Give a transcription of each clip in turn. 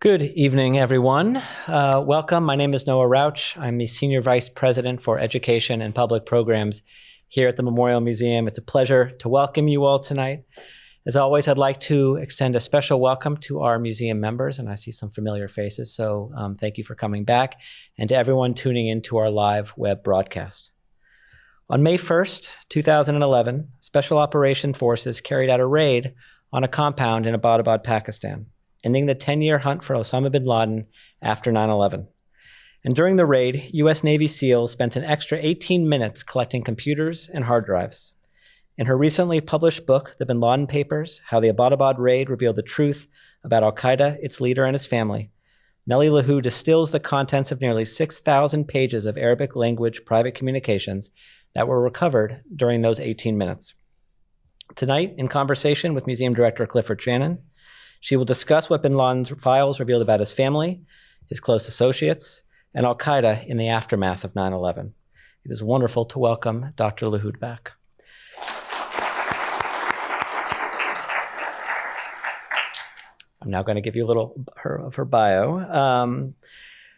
Good evening, everyone. Welcome. My name is Noah Rauch. I'm the Senior Vice President for Education and Public Programs here at the Memorial Museum. It's a pleasure to welcome you all tonight. As always, I'd like to extend a special welcome to our museum members, and I see some familiar faces, so thank you for coming back, and to everyone tuning in to our live web broadcast. On May 1st, 2011, Special Operation Forces carried out a raid on a compound in Abbottabad, Pakistan, ending the 10-year hunt for Osama bin Laden after 9/11. And during the raid, U.S. Navy SEALs spent an extra 18 minutes collecting computers and hard drives. In her recently published book, The Bin Laden Papers, How the Abbottabad Raid Revealed the Truth About al-Qaeda, its leader, and his family, Nelly Lahoud distills the contents of nearly 6,000 pages of Arabic language private communications that were recovered during those 18 minutes. Tonight, in conversation with Museum Director Clifford Chanin, she will discuss what bin Laden's files revealed about his family, his close associates, and al-Qaeda in the aftermath of 9/11. It is wonderful to welcome Dr. Lahoud back. I'm now going to give you a little of her bio.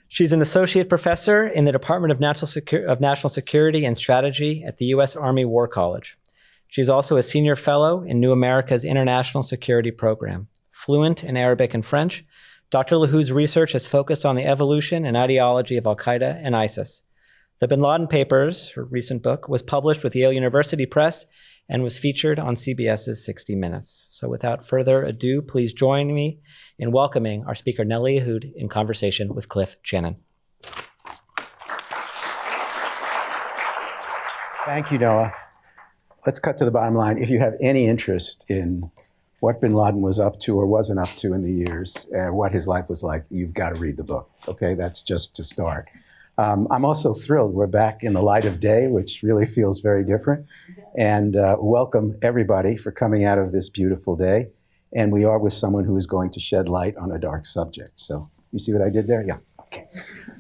She's an associate professor in the Department of National Security and Strategy at the U.S. Army War College. She's also a senior fellow in New America's International Security Program. Fluent in Arabic and French, Dr. Lahoud's research has focused on the evolution and ideology of al-Qaeda and ISIS. The Bin Laden Papers, her recent book, was published with Yale University Press and was featured on CBS's 60 Minutes. So without further ado, please join me in welcoming our speaker, Nelly Lahoud, in conversation with Cliff Chanin. Thank you, Noah. Let's cut to the bottom line. If you have any interest in what bin Laden was up to or wasn't up to in the years, and what his life was like, you've got to read the book, okay? That's just to start. I'm also thrilled we're back in the light of day, which really feels very different. And welcome everybody for coming out of this beautiful day. And we are with someone who is going to shed light on a dark subject. So you see what I did there? Yeah, okay.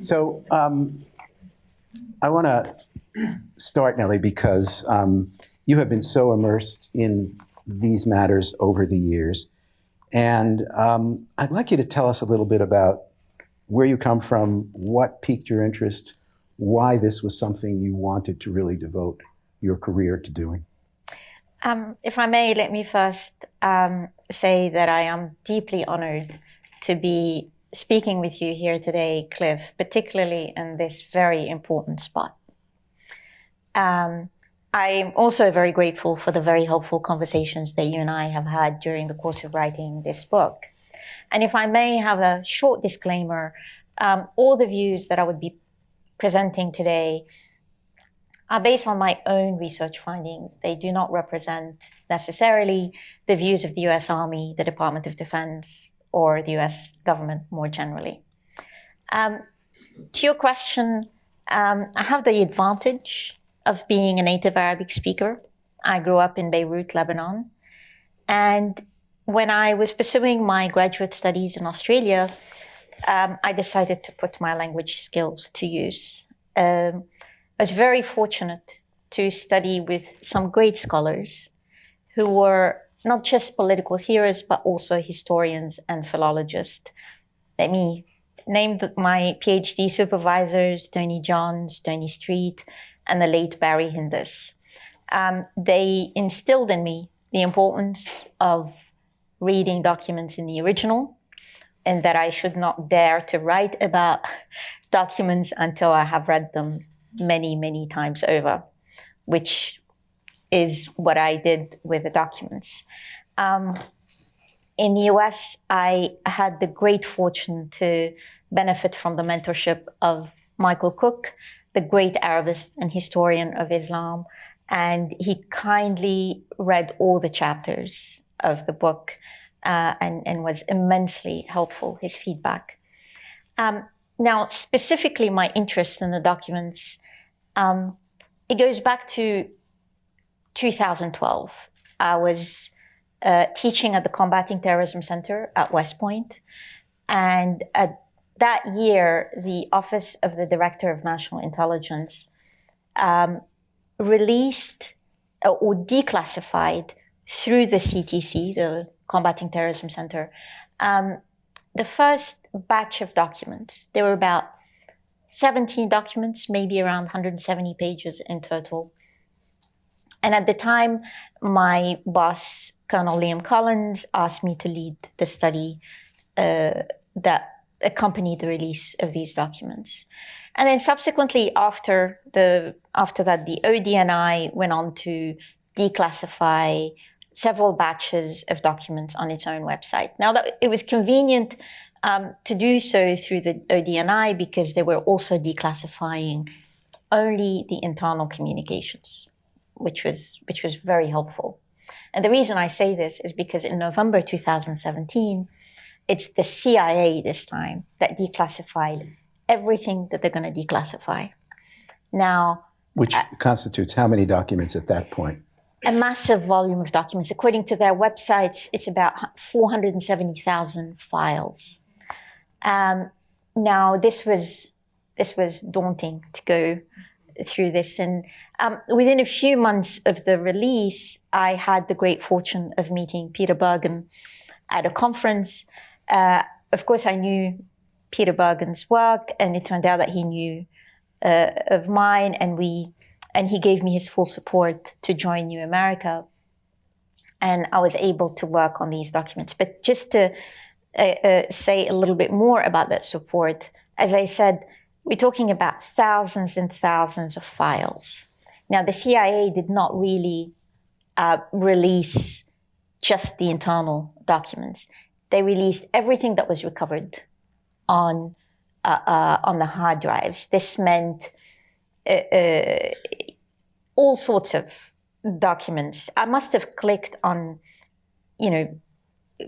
So I want to start, Nelly, because you have been so immersed in these matters over the years. And I'd like you to tell us a little bit about where you come from, what piqued your interest, why this was something you wanted to really devote your career to doing. If I may, let me first say that I am deeply honored to be speaking with you here today, Cliff, particularly in this very important spot. I'm also very grateful for the very helpful conversations that you and I have had during the course of writing this book. And if I may have a short disclaimer, all the views that I would be presenting today are based on my own research findings. They do not represent necessarily the views of the US Army, the Department of Defense, or the US government more generally. To your question, I have the advantage of being a native Arabic speaker. I grew up in Beirut, Lebanon. And when I was pursuing my graduate studies in Australia, I decided to put my language skills to use. I was very fortunate to study with some great scholars who were not just political theorists, but also historians and philologists. Let me name my PhD supervisors, Tony Johns, Tony Street, and the late Barry Hindus. They instilled in me the importance of reading documents in the original, and that I should not dare to write about documents until I have read them many, many times over, which is what I did with the documents. In the US, I had the great fortune to benefit from the mentorship of Michael Cook, the great Arabist and historian of Islam, and he kindly read all the chapters of the book and was immensely helpful, his feedback. Now, specifically my interest in the documents, it goes back to 2012. I was teaching at the Combating Terrorism Center at West Point, and that year, the Office of the Director of National Intelligence released or declassified through the CTC, the Combating Terrorism Center, the first batch of documents, there were about 17 documents, maybe around 170 pages in total. And at the time, my boss, Colonel Liam Collins, asked me to lead the study that accompanied the release of these documents. And then subsequently, after that, the ODNI went on to declassify several batches of documents on its own website. Now, it was convenient to do so through the ODNI because they were also declassifying only the internal communications, which was very helpful. And the reason I say this is because in November 2017, it's the CIA this time that declassified everything that they're going to declassify. Now, which constitutes how many documents at that point? A massive volume of documents. According to their websites, it's about 470,000 files. Now, this was daunting to go through this. And within a few months of the release, I had the great fortune of meeting Peter Bergen at a conference. Of course, I knew Peter Bergen's work, and it turned out that he knew of mine, and he gave me his full support to join New America. And I was able to work on these documents. But just to say a little bit more about that support, as I said, we're talking about thousands and thousands of files. Now, the CIA did not really release just the internal documents. They released everything that was recovered on the hard drives. This meant all sorts of documents. I must have clicked on,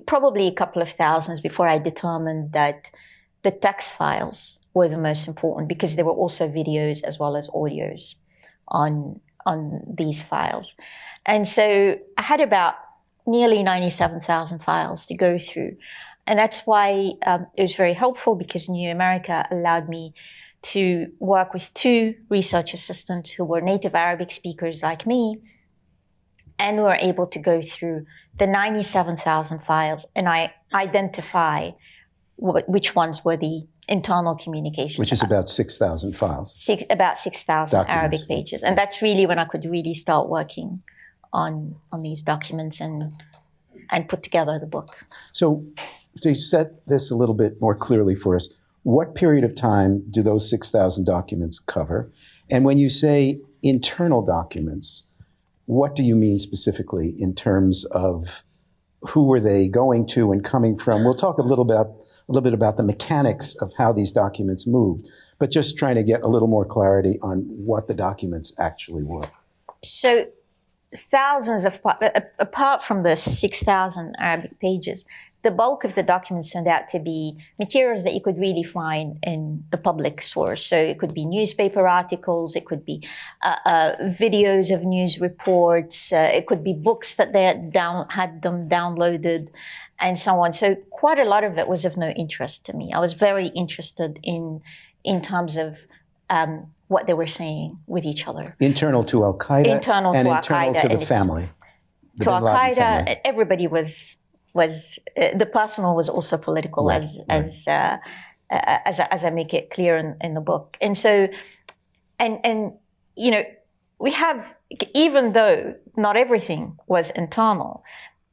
probably a couple of thousands before I determined that the text files were the most important, because there were also videos as well as audios on these files. And so I had about nearly 97,000 files to go through. And that's why it was very helpful, because New America allowed me to work with 2 research assistants who were native Arabic speakers like me, and were able to go through the 97,000 files and I identify which ones were the internal communication. Which is about 6,000 files. About 6,000 Arabic pages. And that's really when I could really start working on these documents and put together the book. So to set this a little bit more clearly for us, what period of time do those 6,000 documents cover? And when you say internal documents, what do you mean specifically in terms of who were they going to and coming from? We'll talk a little bit about the mechanics of how these documents moved, but just trying to get a little more clarity on what the documents actually were. So thousands of, apart from the 6,000 Arabic pages, the bulk of the documents turned out to be materials that you could really find in the public source. So it could be newspaper articles, it could be videos of news reports, it could be books that they had them downloaded, and so on. So quite a lot of it was of no interest to me. I was very interested in terms of what they were saying with each other. Internal to al-Qaeda internal and to internal al-Qaeda, to the family. To al-Qaeda, everybody was the personal was also political, right, as I make it clear in the book. And so, and we have, even though not everything was internal,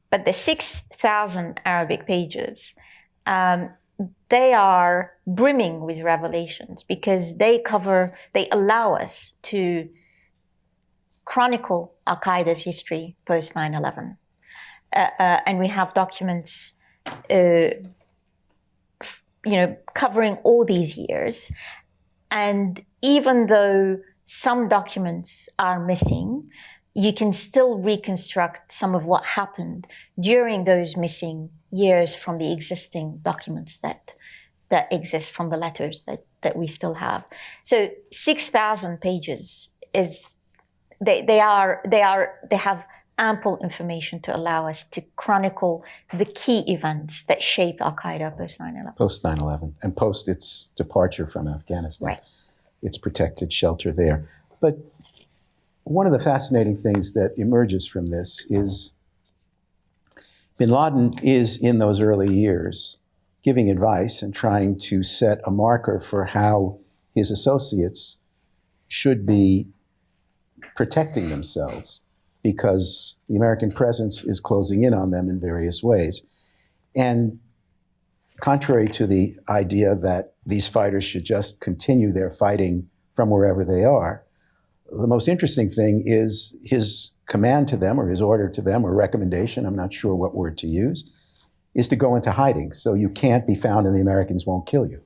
but the 6,000 Arabic pages, they are brimming with revelations, because they allow us to chronicle al-Qaeda's history post 9/11. And we have documents, covering all these years. And even though some documents are missing, you can still reconstruct some of what happened during those missing years from the existing documents that exist, from the letters that we still have. So 6,000 pages they have ample information to allow us to chronicle the key events that shaped al-Qaeda post 9/11. Post 9/11 and post its departure from Afghanistan. Right. Its protected shelter there. But one of the fascinating things that emerges from this is bin Laden is, in those early years, giving advice and trying to set a marker for how his associates should be protecting themselves, because the American presence is closing in on them in various ways. And contrary to the idea that these fighters should just continue their fighting from wherever they are, the most interesting thing is his command to them, or his order to them, or recommendation, I'm not sure what word to use, is to go into hiding. So you can't be found and the Americans won't kill you.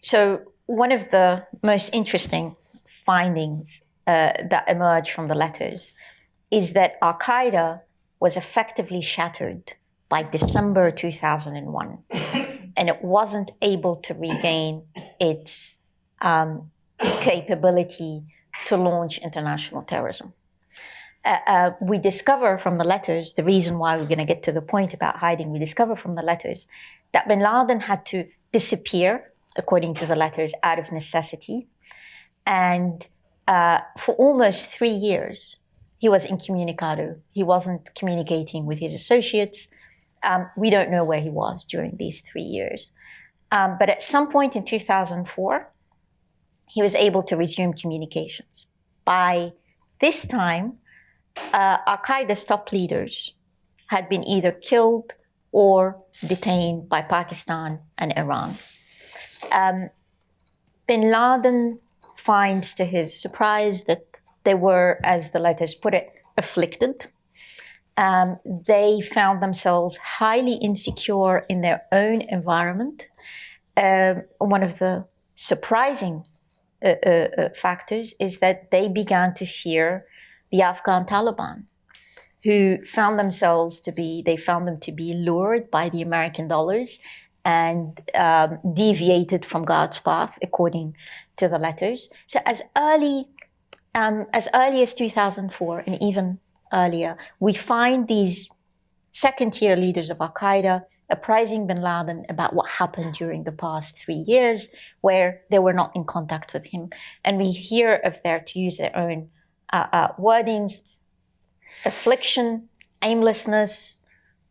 So one of the most interesting findings that emerged from the letters is that al-Qaeda was effectively shattered by December 2001, and it wasn't able to regain its capability to launch international terrorism. We discover from the letters, the reason why we're going to get to the point about hiding, we discover from the letters that bin Laden had to disappear, according to the letters, out of necessity. And for almost 3 years, he was incommunicado. He wasn't communicating with his associates. We don't know where he was during these 3 years. But at some point in 2004, he was able to resume communications. By this time, al-Qaeda's top leaders had been either killed or detained by Pakistan and Iran. Bin Laden finds to his surprise that they were, as the letters put it, afflicted. They found themselves highly insecure in their own environment. One of the surprising factors is that they began to fear the Afghan Taliban, who found them to be lured by the American dollars and deviated from God's path, according to the letters. So as early as 2004 and even earlier, we find these second-tier leaders of al-Qaeda apprising bin Laden about what happened during the past 3 years, where they were not in contact with him. And we hear of their, to use their own wordings, affliction, aimlessness,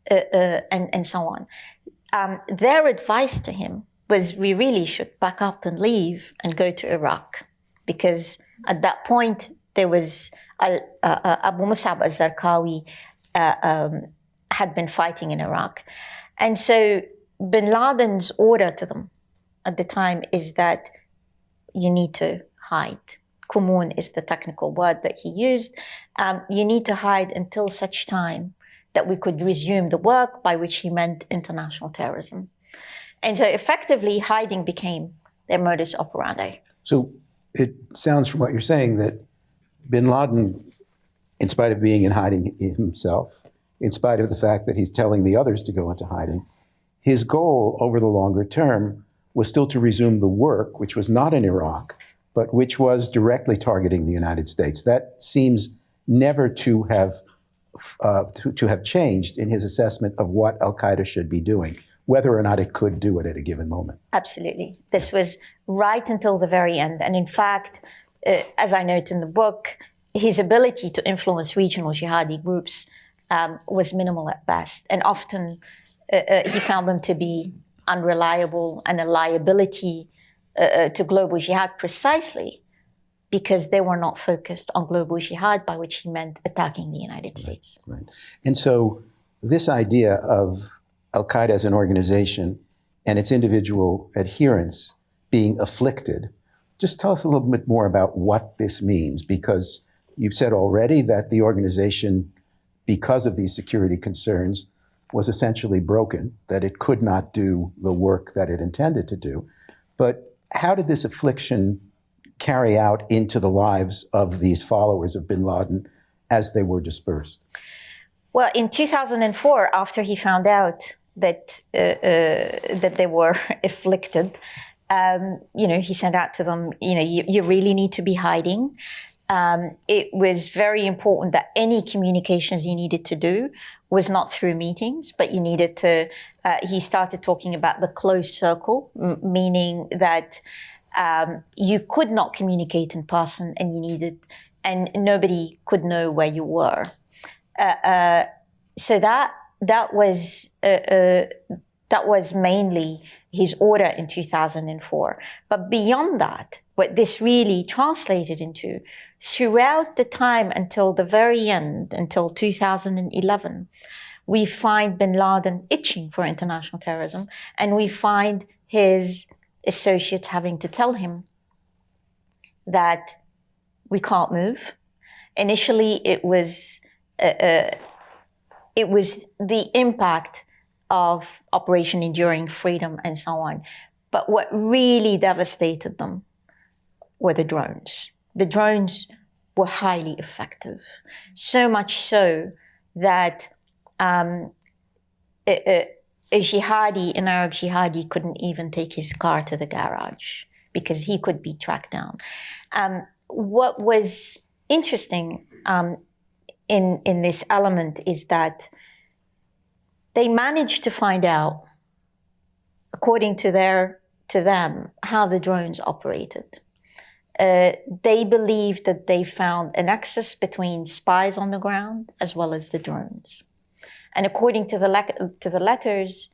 and so on. Their advice to him was, we really should pack up and leave and go to Iraq, because at that point there was Abu Musab al-Zarqawi had been fighting in Iraq. And so bin Laden's order to them at the time is that you need to hide. Kumun is the technical word that he used. You need to hide until such time that we could resume the work, by which he meant international terrorism. And so effectively, hiding became their modus operandi. So it sounds from what you're saying that bin Laden, in spite of being in hiding himself, in spite of the fact that he's telling the others to go into hiding, his goal over the longer term was still to resume the work, which was not in Iraq, but which was directly targeting the United States. That seems never to have changed in his assessment of what al-Qaeda should be doing, whether or not it could do it at a given moment. Absolutely. This was right until the very end. And in fact, as I note in the book, his ability to influence regional jihadi groups was minimal at best. And often he found them to be unreliable and a liability to global jihad, precisely because they were not focused on global jihad, by which he meant attacking the United States. Right. And so this idea of al-Qaeda as an organization and its individual adherents being afflicted, just tell us a little bit more about what this means, because you've said already that the organization, because of these security concerns, was essentially broken, that it could not do the work that it intended to do. But how did this affliction carry out into the lives of these followers of bin Laden as they were dispersed? Well, in 2004, after he found out that they were afflicted, he sent out to them, you really need to be hiding. It was very important that any communications you needed to do was not through meetings, but you needed to, he started talking about the closed circle, meaning that you could not communicate in person, and nobody could know where you were. So that was That was mainly his order in 2004. But beyond that, what this really translated into, throughout the time until the very end, until 2011, we find bin Laden itching for international terrorism, and we find his associates having to tell him that we can't move. Initially, it was the impact of Operation Enduring Freedom and so on. But what really devastated them were the drones. The drones were highly effective, so much so that a jihadi, an Arab jihadi, couldn't even take his car to the garage because he could be tracked down. What was interesting in this element is that they managed to find out, according to them, how the drones operated. They believed that they found a nexus between spies on the ground as well as the drones. And according to the letters,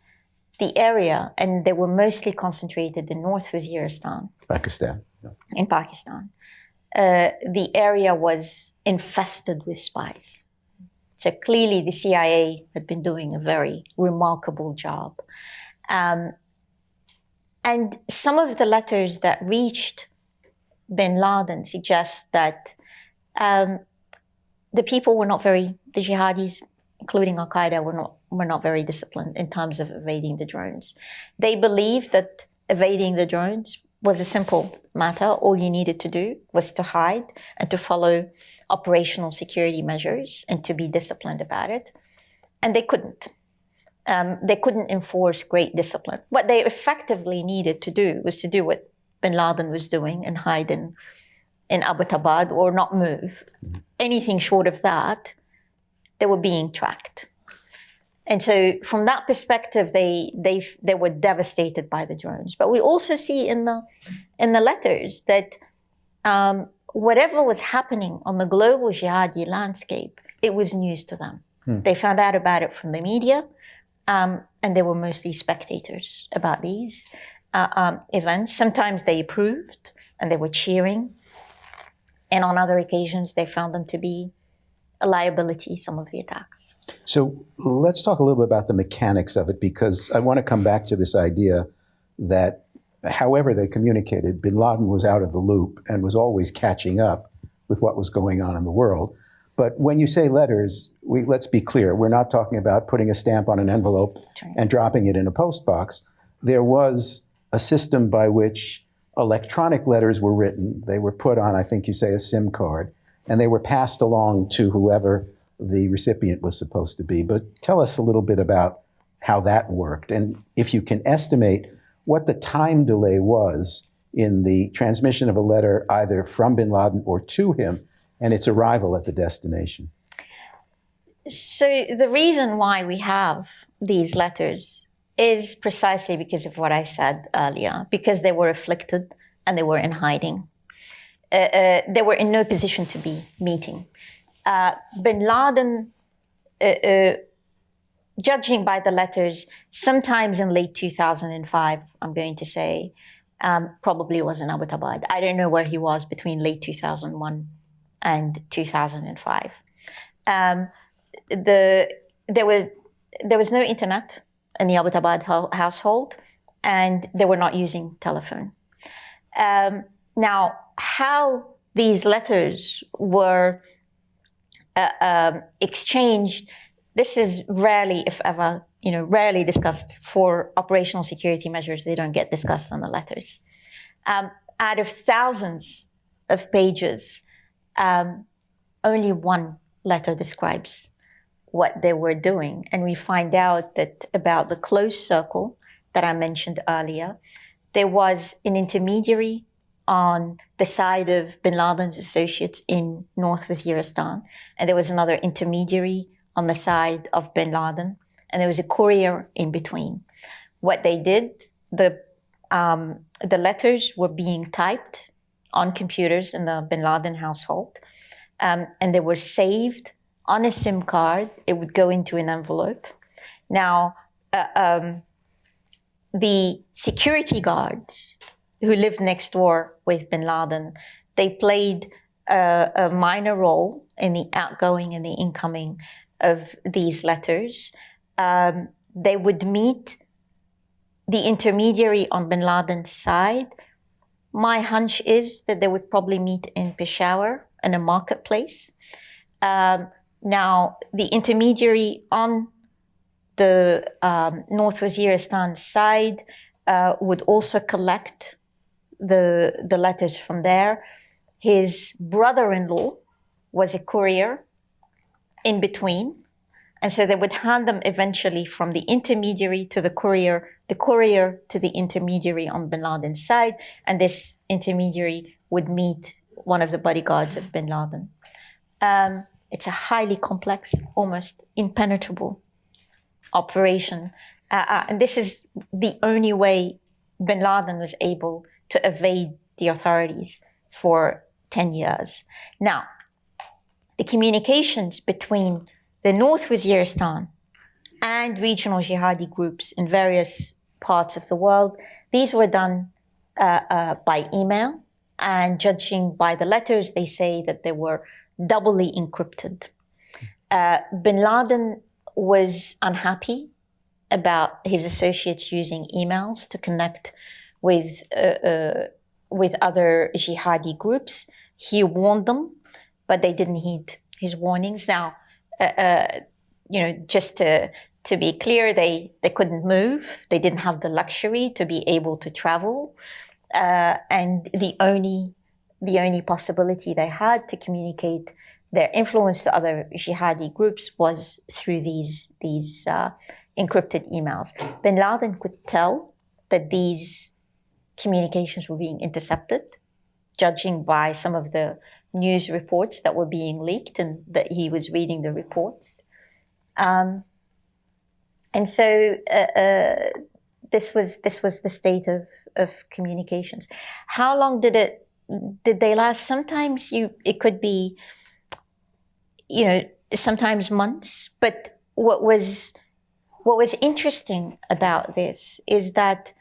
the area, and they were mostly concentrated in North Waziristan. Pakistan. Yeah. In Pakistan. The area was infested with spies. So clearly the CIA had been doing a very remarkable job. And some of the letters that reached bin Laden suggest that the people were not the jihadis, including al-Qaeda, were not very disciplined in terms of evading the drones. They believed that evading the drones was a simple matter. All you needed to do was to hide and to follow operational security measures and to be disciplined about it. And they couldn't. They couldn't enforce great discipline. What they effectively needed to do was to do what bin Laden was doing and hide in Abbottabad or not move. Anything short of that, they were being tracked. And so from that perspective, they were devastated by the drones. But we also see in the letters that whatever was happening on the global jihadi landscape, it was news to them. They found out about it from the media, and they were mostly spectators about these events. Sometimes they approved and they were cheering. And on other occasions, they found them to be a liability, some of the attacks. So let's talk a little bit about the mechanics of it, because I want to come back to this idea that however they communicated, bin Laden was out of the loop and was always catching up with what was going on in the world. But when you say letters, let's be clear, we're not talking about putting a stamp on an envelope and dropping it in a post box. There was a system by which electronic letters were written. They were put on, I think you say, a SIM card, and they were passed along to whoever the recipient was supposed to be. But tell us a little bit about how that worked, and if you can estimate what the time delay was in the transmission of a letter either from bin Laden or to him and its arrival at the destination. So the reason why we have these letters is precisely because of what I said earlier, because they were afflicted and they were in hiding. They were in no position to be meeting. Bin Laden, judging by the letters, sometimes in late 2005, I'm going to say, probably was in Abbottabad. I don't know where he was between late 2001 and 2005. There was no internet in the Abbottabad household, and they were not using telephone. Now, how these letters were exchanged, this is rarely, if ever, rarely discussed. For operational security measures, they don't get discussed in the letters. Out of thousands of pages, only one letter describes what they were doing. And we find out that about the close circle that I mentioned earlier, there was an intermediary on the side of bin Laden's associates in North Waziristan, and there was another intermediary on the side of bin Laden, and there was a courier in between. What they did, the letters were being typed on computers in the bin Laden household, and they were saved on a SIM card. It would go into an envelope. Now, the security guards who lived next door with bin Laden, they played a minor role in the outgoing and the incoming of these letters. They would meet the intermediary on bin Laden's side. My hunch is that they would probably meet in Peshawar in a marketplace. Now, the intermediary on the North Waziristan side would also collect the letters from there. His brother-in-law was a courier in between. And so they would hand them eventually from the intermediary to the courier to the intermediary on bin Laden's side. And this intermediary would meet one of the bodyguards of bin Laden. It's a highly complex, almost impenetrable operation. And this is the only way bin Laden was able to evade the authorities for 10 years. Now, the communications between the North Waziristan and regional jihadi groups in various parts of the world, these were done by email, and judging by the letters, they say that they were doubly encrypted. Bin Laden was unhappy about his associates using emails to connect with other jihadi groups. He warned them, but they didn't heed his warnings. Now, just to be clear, they couldn't move. They didn't have the luxury to be able to travel, and the only possibility they had to communicate their influence to other jihadi groups was through these encrypted emails. Bin Laden could tell that these communications were being intercepted, judging by some of the news reports that were being leaked and that he was reading the reports. And so this was the state of communications. How long did they last? Sometimes it could be, sometimes months. But what was interesting about this is that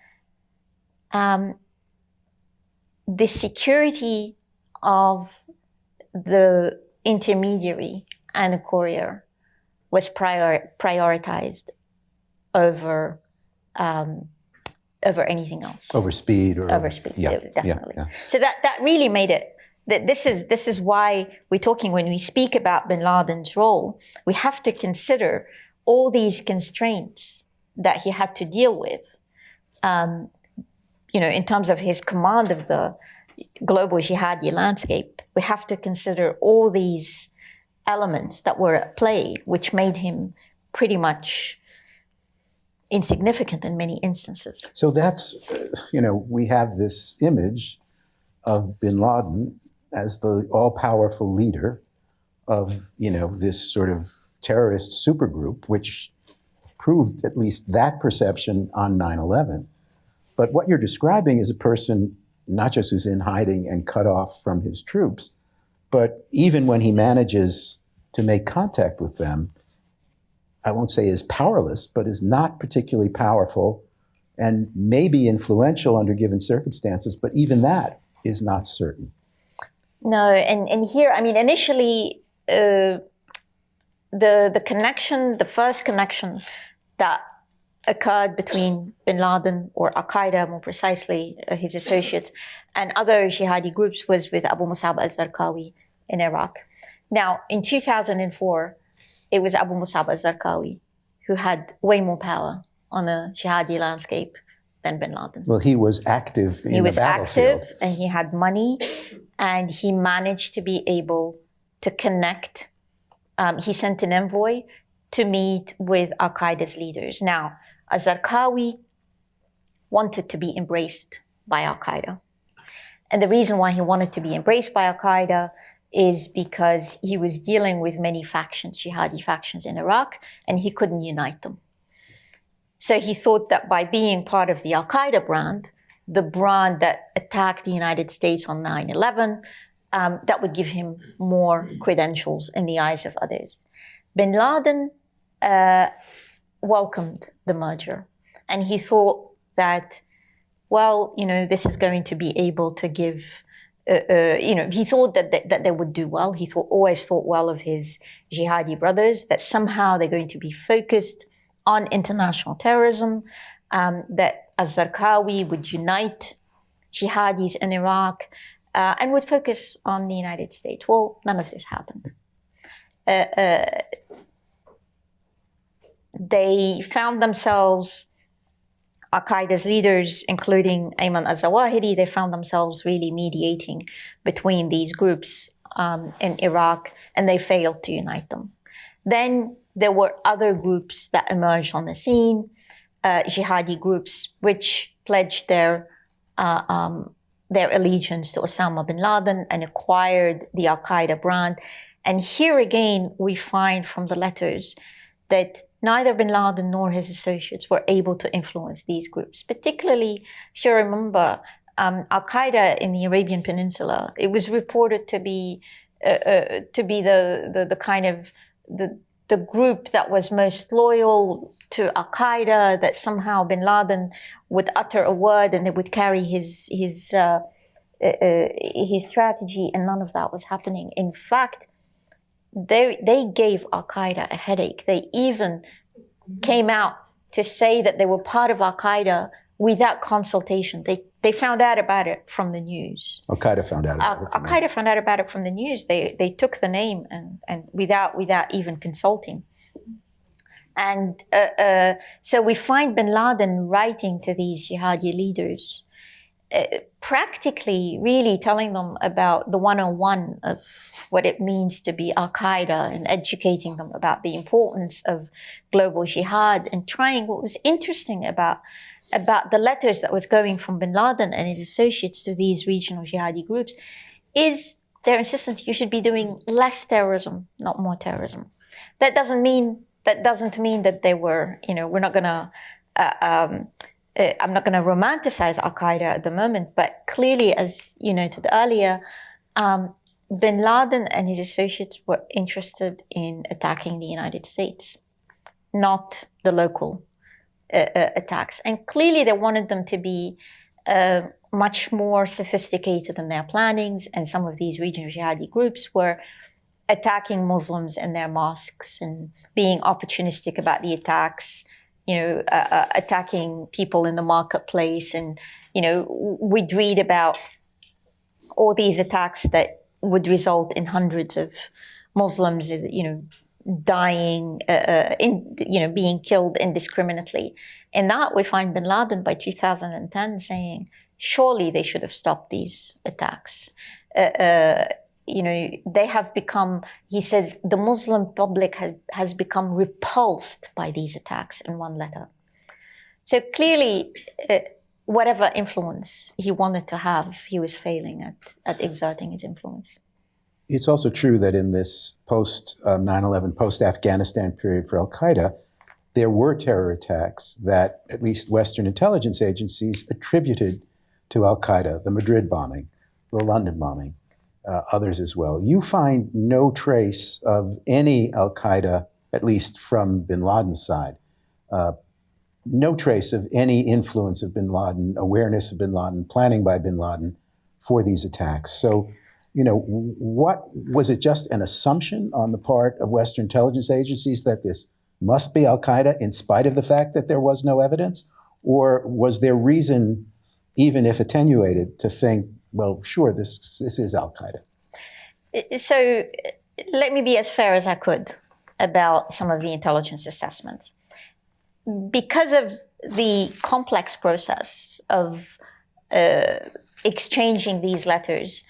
the security of the intermediary and the courier was prioritized over anything else. Over speed Yeah, definitely. Yeah. So that really made it. That this is why we're talking, when we speak about bin Laden's role, we have to consider all these constraints that he had to deal with. In terms of his command of the global jihadi landscape, we have to consider all these elements that were at play, which made him pretty much insignificant in many instances. So that's, we have this image of bin Laden as the all-powerful leader of, this sort of terrorist supergroup, which proved at least that perception on 9/11. But what you're describing is a person not just who's in hiding and cut off from his troops, but even when he manages to make contact with them, I won't say is powerless, but is not particularly powerful and may be influential under given circumstances, but even that is not certain. No, and here, initially, the first connection that occurred between bin Laden, or al-Qaeda more precisely, his associates, and other jihadi groups was with Abu Musab al-Zarqawi in Iraq. Now, in 2004, it was Abu Musab al-Zarqawi who had way more power on the jihadi landscape than bin Laden. Well, he was active in the battlefield. He was active, and he had money, and he managed to be able to connect. He sent an envoy to meet with al-Qaeda's leaders. Now, al-Zarqawi wanted to be embraced by al-Qaeda. And the reason why he wanted to be embraced by al-Qaeda is because he was dealing with many factions, jihadi factions in Iraq, and he couldn't unite them. So he thought that by being part of the al-Qaeda brand, the brand that attacked the United States on 9/11, that would give him more credentials in the eyes of others. Bin Laden welcomed the merger, and he thought that, well, this is going to be able to give, he thought that they would do well. He always thought well of his jihadi brothers, that somehow they're going to be focused on international terrorism, that al-Zarqawi would unite jihadis in Iraq and would focus on the United States. Well, none of this happened. They found themselves, al-Qaeda's leaders, including Ayman al-Zawahiri, they found themselves really mediating between these groups in Iraq, and they failed to unite them. Then there were other groups that emerged on the scene, jihadi groups, which pledged their allegiance to Osama bin Laden and acquired the al-Qaeda brand. And here again, we find from the letters that neither bin Laden nor his associates were able to influence these groups. Particularly, if you remember, al-Qaeda in the Arabian Peninsula, it was reported to be the kind of the group that was most loyal to al-Qaeda, that somehow bin Laden would utter a word and it would carry his strategy, and none of that was happening. In fact, they gave al-Qaeda a headache. They even came out to say that they were part of al-Qaeda without consultation. They found out about it from the news. Al-Qaeda found out about it. Al-Qaeda found out about it from the news. They took the name and without even consulting. And so we find bin Laden writing to these jihadi leaders, practically really telling them about the 101 of what it means to be al-Qaeda, and educating them about the importance of global jihad, and trying. What was interesting about the letters that was going from bin Laden and his associates to these regional jihadi groups is their insistence: you should be doing less terrorism, not more terrorism. That doesn't mean that they were, we're not going to, I'm not going to romanticize al-Qaeda at the moment, but clearly, as you noted earlier, bin Laden and his associates were interested in attacking the United States, not the local attacks. And clearly they wanted them to be much more sophisticated in their plannings, and some of these regional jihadi groups were attacking Muslims in their mosques and being opportunistic about the attacks, attacking people in the marketplace. And, we'd read about all these attacks that would result in hundreds of Muslims, dying, being killed indiscriminately. In that, we find bin Laden by 2010 saying, surely they should have stopped these attacks. They have become, he says, the Muslim public has become repulsed by these attacks, in one letter. So clearly, whatever influence he wanted to have, he was failing at exerting his influence. It's also true that in this post 9/11, post-Afghanistan period for al-Qaeda, there were terror attacks that at least Western intelligence agencies attributed to al-Qaeda: the Madrid bombing, the London bombing, others as well. You find no trace of any al-Qaeda, at least from bin Laden's side, no trace of any influence of bin Laden, awareness of bin Laden, planning by bin Laden for these attacks. So, what was it, just an assumption on the part of Western intelligence agencies that this must be al-Qaeda in spite of the fact that there was no evidence? Or was there reason, even if attenuated, to think, well, sure, this is al-Qaeda? So let me be as fair as I could about some of the intelligence assessments. Because of the complex process of exchanging these letters,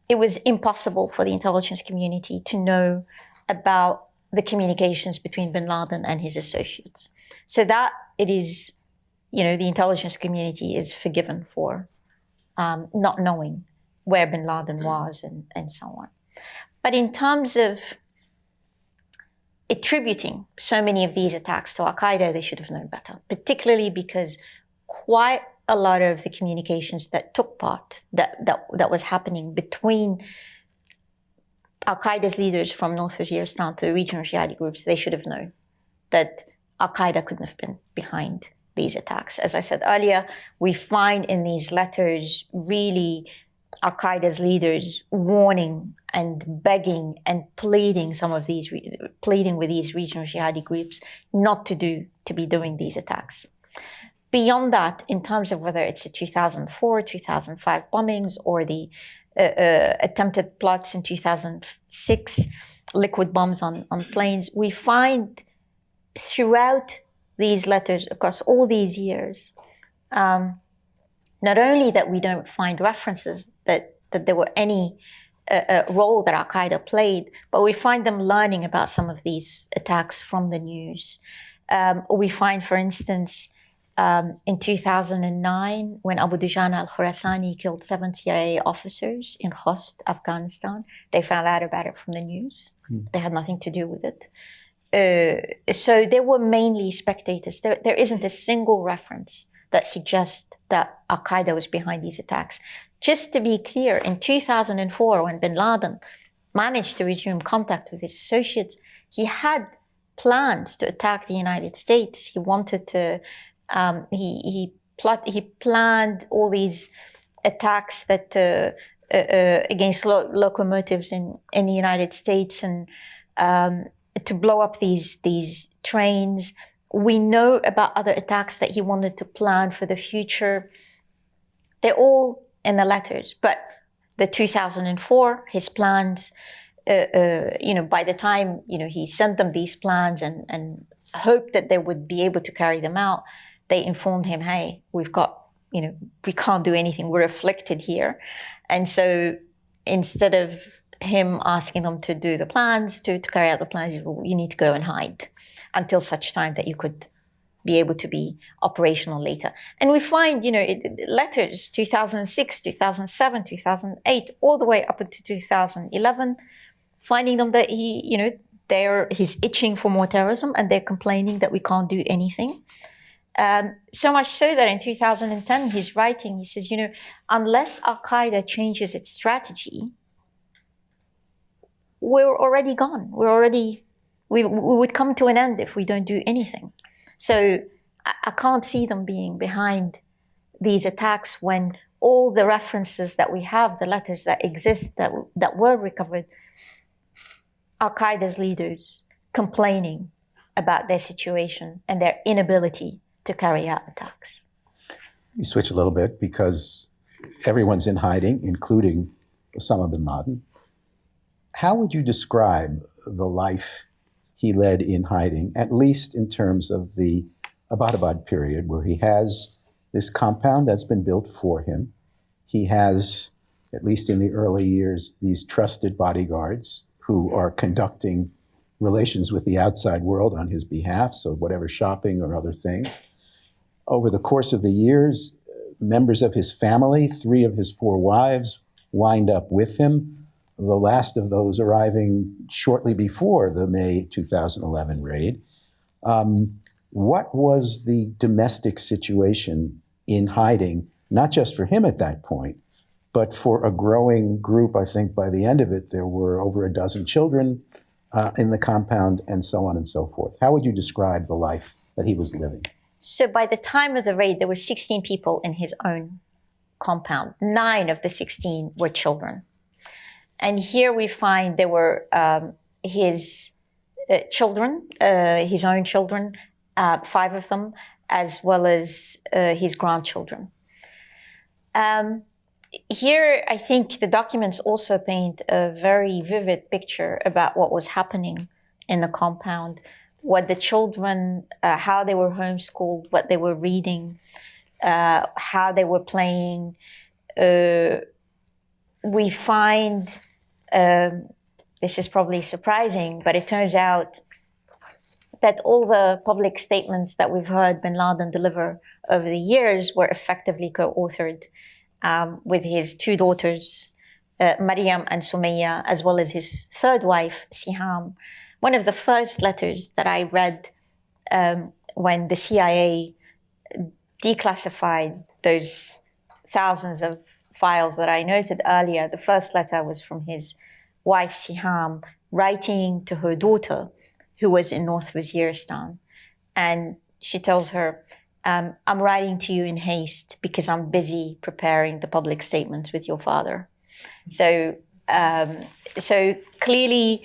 it was impossible for the intelligence community to know about the communications between bin Laden and his associates. So that it is, the intelligence community is forgiven for not knowing where bin Laden was and so on. But in terms of attributing so many of these attacks to al-Qaeda, they should have known better, particularly because quite a lot of the communications that took part, that was happening between al-Qaeda's leaders from North Waziristan to the regional jihadi groups, they should have known that al-Qaeda couldn't have been behind these attacks. As I said earlier, we find in these letters really al-Qaeda's leaders warning and begging and pleading pleading with these regional jihadi groups not to be doing these attacks. Beyond that, in terms of whether it's the 2004, 2005 bombings or the attempted plots in 2006, liquid bombs on planes, we find throughout these letters across all these years, not only that we don't find references that there were any role that al-Qaeda played, but we find them learning about some of these attacks from the news. We find, for instance, in 2009, when Abu Dujana al-Khurasani killed 7 CIA officers in Khost, Afghanistan, they found out about it from the news. They had nothing to do with it. So they were mainly spectators. There isn't a single reference that suggests that al-Qaeda was behind these attacks. Just to be clear, in 2004, when bin Laden managed to resume contact with his associates, he had plans to attack the United States. He wanted to, he planned all these attacks that against locomotives in the United States and to blow up these trains. We know about other attacks that he wanted to plan for the future. They're all in the letters, but the 2004, his plans, by the time, he sent them these plans and hoped that they would be able to carry them out, they informed him, hey, we've got, we can't do anything. We're afflicted here. And so instead of him asking them to do the plans, to carry out the plans, you need to go and hide until such time that you could be able to be operational later. And we find, letters 2006, 2007, 2008, all the way up into 2011, finding them that he's itching for more terrorism and they're complaining that we can't do anything. So much so that in 2010, he's writing, he says, unless al-Qaeda changes its strategy, we're already gone. We would come to an end if we don't do anything. So I can't see them being behind these attacks when all the references that we have, the letters that exist, that were recovered, al-Qaeda's leaders complaining about their situation and their inability to carry out attacks. You switch a little bit because everyone's in hiding, including Osama bin Laden. How would you describe the life he led in hiding, at least in terms of the Abbottabad period, where he has this compound that's been built for him? He has, at least in the early years, these trusted bodyguards who are conducting relations with the outside world on his behalf, so whatever shopping or other things. Over the course of the years, members of his family, 3 of his 4 wives, wind up with him, the last of those arriving shortly before the May 2011 raid. What was the domestic situation in hiding, not just for him at that point, but for a growing group? I think by the end of it, there were over a dozen children in the compound and so on and so forth. How would you describe the life that he was living? So by the time of the raid, there were 16 people in his own compound. 9 of the 16 were children. And here we find there were his children, his own children, 5 of them, as well as his grandchildren. Here, I think the documents also paint a very vivid picture about what was happening in the compound, what the children, how they were homeschooled, what they were reading, how they were playing. We find, this is probably surprising, but it turns out that all the public statements that we've heard bin Laden deliver over the years were effectively co-authored with his 2 daughters, Maryam and Sumaya, as well as his 3rd wife, Siham. One of the first letters that I read when the CIA declassified those thousands of files that I noted earlier, the first letter was from his wife, Siham, writing to her daughter, who was in North Waziristan. And she tells her, I'm writing to you in haste because I'm busy preparing the public statements with your father. So clearly,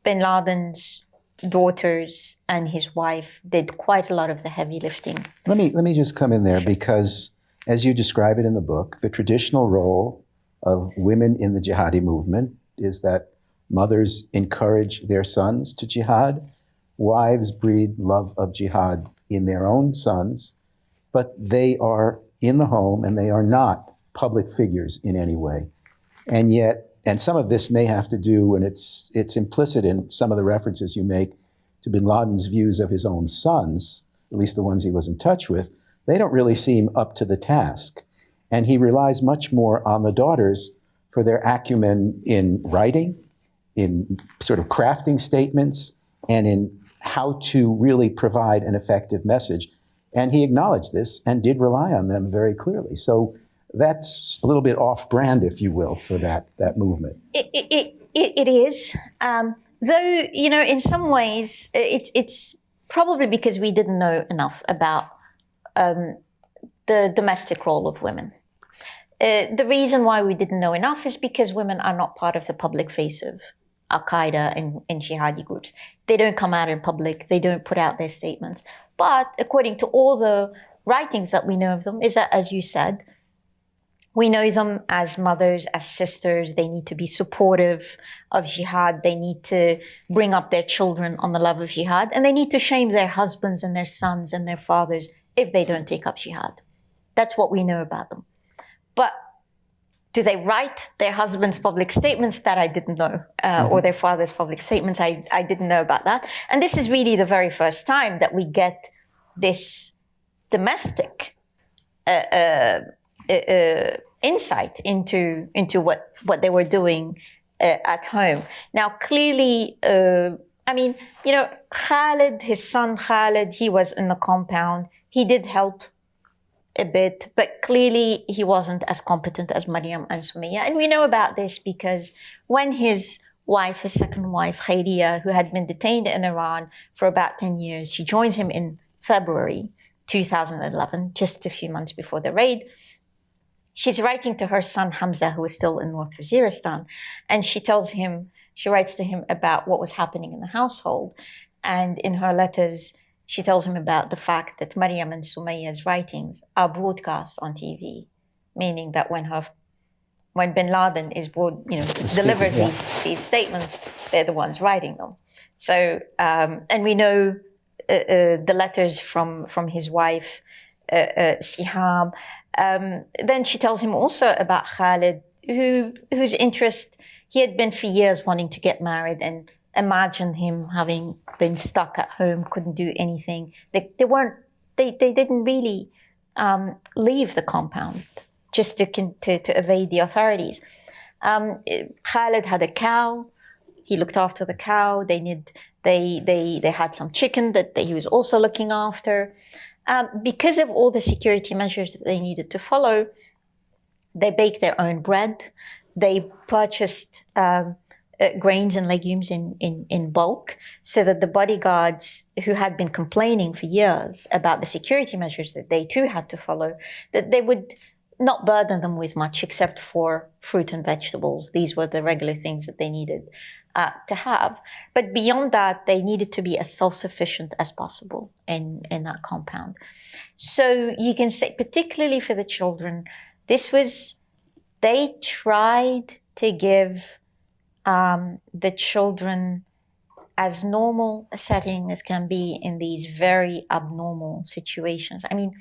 bin Laden's daughters and his wife did quite a lot of the heavy lifting. Let me just come in there because, as you describe it in the book, the traditional role of women in the jihadi movement is that mothers encourage their sons to jihad, wives breed love of jihad in their own sons, but they are in the home and they are not public figures in any way. And yet, and some of this may have to do, and it's implicit in some of the references you make to bin Laden's views of his own sons, at least the ones he was in touch with, they don't really seem up to the task. And he relies much more on the daughters for their acumen in writing, in sort of crafting statements, and in how to really provide an effective message. And he acknowledged this and did rely on them very clearly. So that's a little bit off-brand, if you will, for that movement. It is. Though, in some ways, it's probably because we didn't know enough about the domestic role of women. The reason why we didn't know enough is because women are not part of the public face of al-Qaeda and jihadi groups. They don't come out in public. They don't put out their statements. But according to all the writings that we know of them, is that, as you said, we know them as mothers, as sisters. They need to be supportive of jihad. They need to bring up their children on the love of jihad. And they need to shame their husbands and their sons and their fathers if they don't take up jihad. That's what we know about them. But do they write their husband's public statements? That I didn't know. Or their father's public statements? I didn't know about that. And this is really the very first time that we get this domestic insight into what they were doing at home. Now, clearly, Khalid, his son Khalid, he was in the compound. He did help a bit, but clearly he wasn't as competent as Maryam and Sumaya. And we know about this because when his wife, his second wife, Khayriya, who had been detained in Iran for about 10 years, she joins him in February 2011, just a few months before the raid. She's writing to her son Hamza, who is still in North Waziristan, and she writes to him about what was happening in the household. And in her letters, she tells him about the fact that Maryam and Sumaya's writings are broadcast on TV, meaning that when bin Laden delivers these statements, they're the ones writing them. So, and we know the letters from his wife, Siham. Then she tells him also about Khalid, whose interest, he had been for years wanting to get married, and imagine him having been stuck at home, couldn't do anything. They didn't really leave the compound just to evade the authorities. Khalid had a cow. He looked after the cow. They had some chicken that he was also looking after. Because of all the security measures that they needed to follow, they baked their own bread. They purchased grains and legumes in bulk so that the bodyguards who had been complaining for years about the security measures that they too had to follow, that they would not burden them with much except for fruit and vegetables. These were the regular things that they needed to have. But beyond that, they needed to be as self-sufficient as possible in that compound. So you can say, particularly for the children, they tried to give the children as normal a setting as can be in these very abnormal situations. I mean,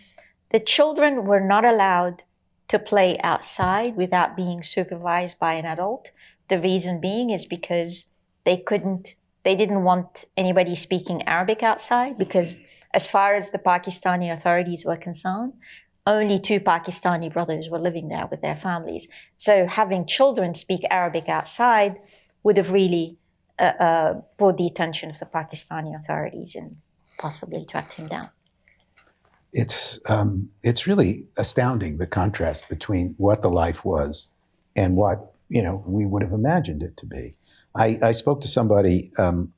the children were not allowed to play outside without being supervised by an adult. The reason being is because they didn't want anybody speaking Arabic outside, because as far as the Pakistani authorities were concerned, only 2 Pakistani brothers were living there with their families. So having children speak Arabic outside would have really brought the attention of the Pakistani authorities and possibly tracked him down. It's really astounding, the contrast between what the life was and what we would have imagined it to be. I spoke to somebody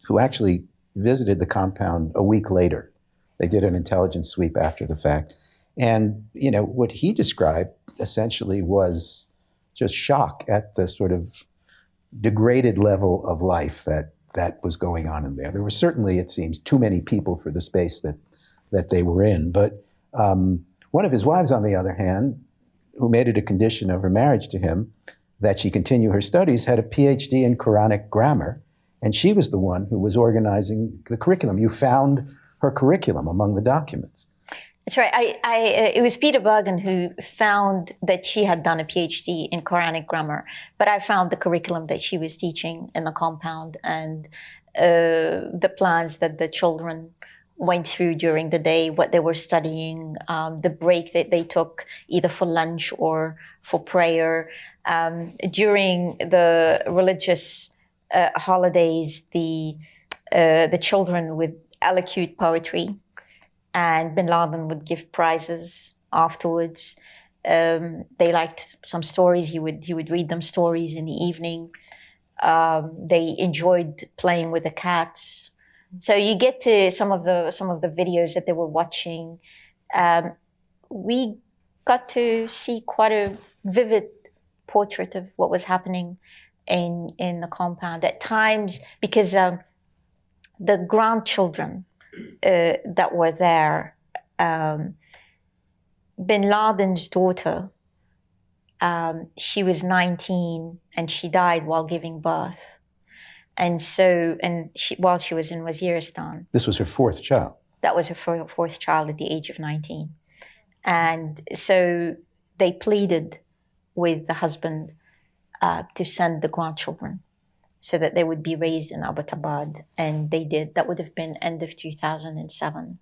who actually visited the compound a week later. They did an intelligence sweep after the fact. And, you know, what he described essentially was just shock at the sort of degraded level of life that was going on in there. There were certainly, it seems, too many people for the space that they were in. But one of his wives, on the other hand, who made it a condition of her marriage to him that she continue her studies, had a PhD in Quranic grammar, and she was the one who was organizing the curriculum. You found her curriculum among the documents. That's right. It was Peter Bergen who found that she had done a PhD in Quranic grammar, but I found the curriculum that she was teaching in the compound and the plans that the children went through during the day, what they were studying, the break that they took either for lunch or for prayer. During the religious holidays, the children would elocution poetry, and bin Laden would give prizes afterwards. They liked some stories. He would read them stories in the evening. They enjoyed playing with the cats. So you get to some of the videos that they were watching. We got to see quite a vivid portrait of what was happening in the compound at times, because the grandchildren that were there, bin Laden's daughter, she was 19 and she died while giving birth. And so, while she was in Waziristan. This was her fourth child. That was her fourth child at the age of 19. And so they pleaded with the husband to send the grandchildren so that they would be raised in Abbottabad. And they did. That would have been end of 2007.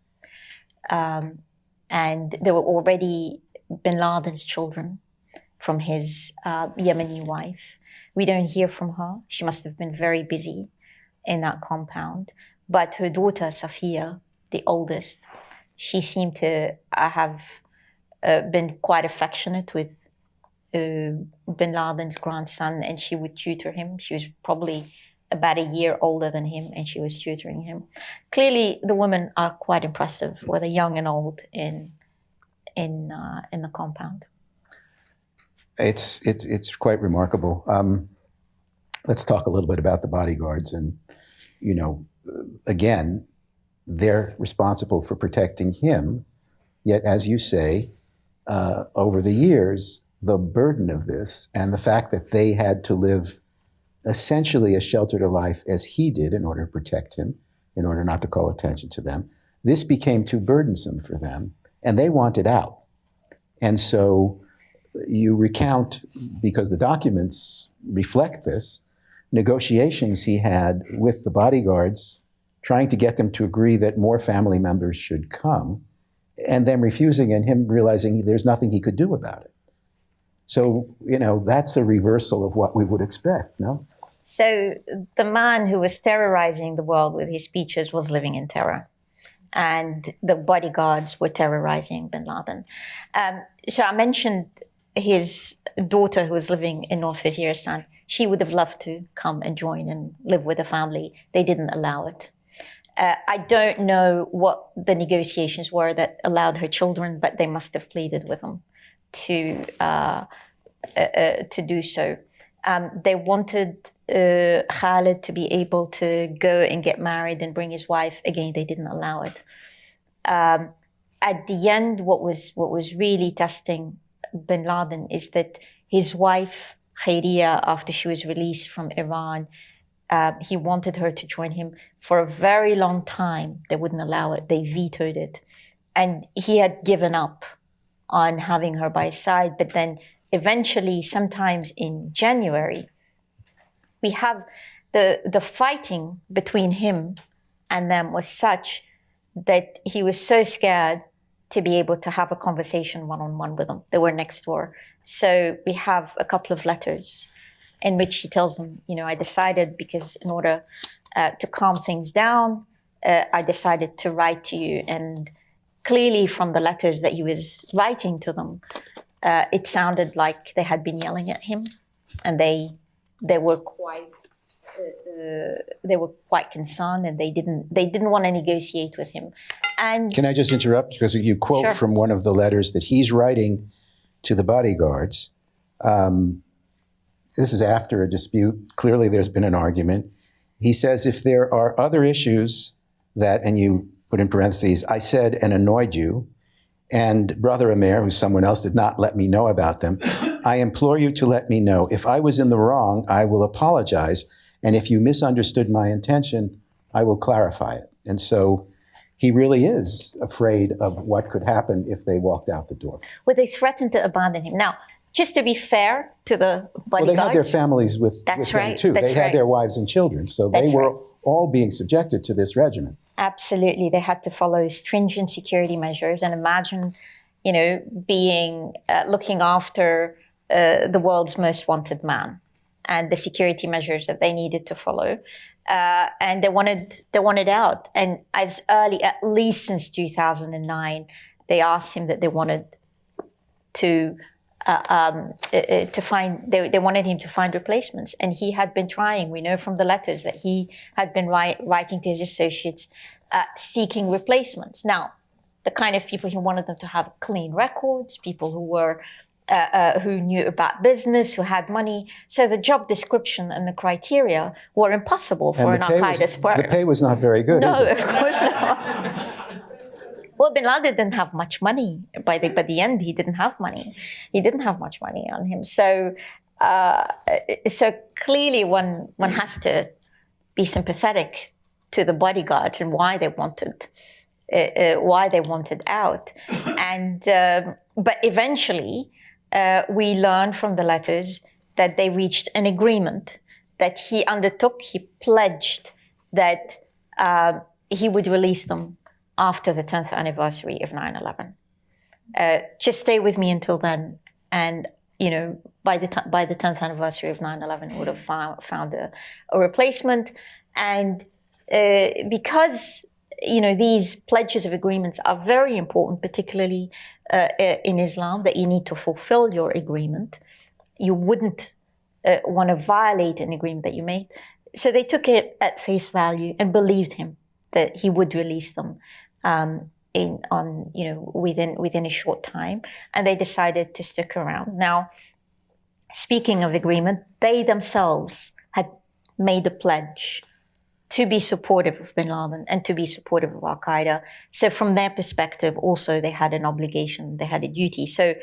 And there were already bin Laden's children from his Yemeni wife. We don't hear from her. She must have been very busy in that compound. But her daughter, Safiya, the oldest, she seemed to have been quite affectionate with bin Laden's grandson, and she would tutor him. She was probably about a year older than him, and she was tutoring him. Clearly, the women are quite impressive, whether young and old, in the compound. It's quite remarkable. Let's talk a little bit about the bodyguards. And, you know, again, they're responsible for protecting him. Yet, as you say, over the years, the burden of this and the fact that they had to live essentially as sheltered a life as he did in order to protect him, in order not to call attention to them, this became too burdensome for them, and they wanted out. And so you recount, because the documents reflect this, negotiations he had with the bodyguards, trying to get them to agree that more family members should come, and them refusing, and him realizing there's nothing he could do about it. So, you know, that's a reversal of what we would expect, no? So the man who was terrorizing the world with his speeches was living in terror, and the bodyguards were terrorizing bin Laden. So I mentioned his daughter who was living in North Waziristan. She would have loved to come and join and live with the family. They didn't allow it. I don't know what the negotiations were that allowed her children, but they must have pleaded with them to do so. They wanted Khalid to be able to go and get married and bring his wife. Again, they didn't allow it. At the end, what was really testing bin Laden is that his wife, Khayriya, after she was released from Iran, he wanted her to join him for a very long time. They wouldn't allow it. They vetoed it. And he had given up on having her by his side. But then eventually, sometimes in January, we have the fighting between him and them was such that he was so scared to be able to have a conversation one-on-one with them. They were next door. So we have a couple of letters in which he tells them, you know, I decided, because in order to calm things down, I decided to write to you. And clearly from the letters that he was writing to them, it sounded like they had been yelling at him, and they were quite they were quite concerned, and they didn't want to negotiate with him. And can I just interrupt, because you quote Sure. from one of the letters that he's writing to the bodyguards. This is after a dispute. Clearly, there's been an argument. He says, if there are other issues that, and you put in parentheses, I said and annoyed you, and Brother Amir, who's someone else, did not let me know about them, I implore you to let me know. If I was in the wrong, I will apologize. And if you misunderstood my intention, I will clarify it. And so he really is afraid of what could happen if they walked out the door. well, they threatened to abandon him. Now, just to be fair to the Well, they bodyguards, had their families with That's them right, too. that's They had right. their wives and children. So they That's were right. all being subjected to this regimen. absolutely, they had to follow stringent security measures. And imagine, being looking after the world's most wanted man, and the security measures that they needed to follow. And they wanted out. And as early, at least since 2009, they asked him that they wanted to find. They wanted him to find replacements, and he had been trying. We know from the letters that he had been writing to his associates, seeking replacements. Now, the kind of people he wanted them to have clean records, people who were who knew about business, who had money. So the job description and the criteria were impossible for an al-Qaeda spy. The pay was not very good. No, either. of course not. Well, bin Laden didn't have much money. By the end, he didn't have money. He didn't have much money on him. So clearly, one has to be sympathetic to the bodyguards and why they wanted out. And but eventually, we learned from the letters that they reached an agreement that he undertook. He pledged that he would release them after the 10th anniversary of 9/11. Just stay with me until then, and by the 10th anniversary of 9/11, he would have found a replacement. And because these pledges of agreements are very important, particularly in Islam, that you need to fulfill your agreement. You wouldn't want to violate an agreement that you made. So they took it at face value and believed him that he would release them within a short time, and they decided to stick around. Now, speaking of agreement, they themselves had made a pledge to be supportive of bin Laden and to be supportive of al-Qaeda. So from their perspective, also, they had an obligation, they had a duty. So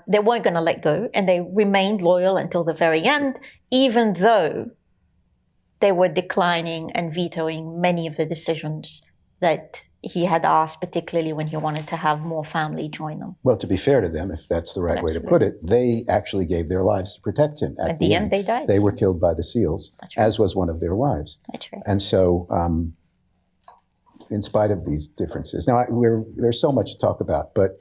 they weren't going to let go, and they remained loyal until the very end, even though they were declining and vetoing many of the decisions that he had asked, particularly when he wanted to have more family join them. Well, to be fair to them, if that's the right way to put it, they actually gave their lives to protect him. At the end, they died. They were killed by the SEALs, That's right. as was one of their wives. That's right. And so, in spite of these differences, now there's so much to talk about, but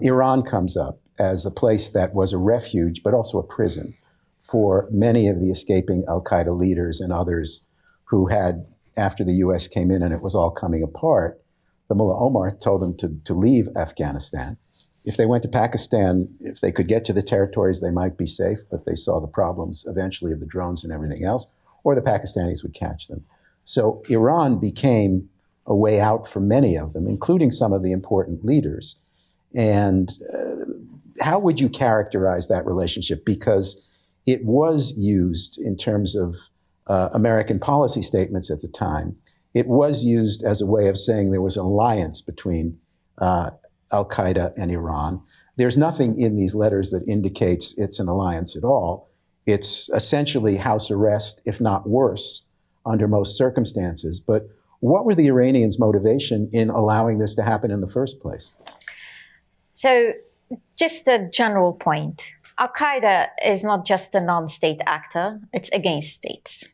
Iran comes up as a place that was a refuge, but also a prison for many of the escaping al-Qaeda leaders and others who had, after the U.S. came in and it was all coming apart, the Mullah Omar told them to leave Afghanistan. If they went to Pakistan, if they could get to the territories, they might be safe, but they saw the problems eventually of the drones and everything else, or the Pakistanis would catch them. So Iran became a way out for many of them, including some of the important leaders. And how would you characterize that relationship? Because it was used in terms of American policy statements at the time. It was used as a way of saying there was an alliance between al-Qaeda and Iran. There's nothing in these letters that indicates it's an alliance at all. It's essentially house arrest, if not worse, under most circumstances. But what were the Iranians' motivation in allowing this to happen in the first place? So just a general point. Al-Qaeda is not just a non-state actor, it's against states.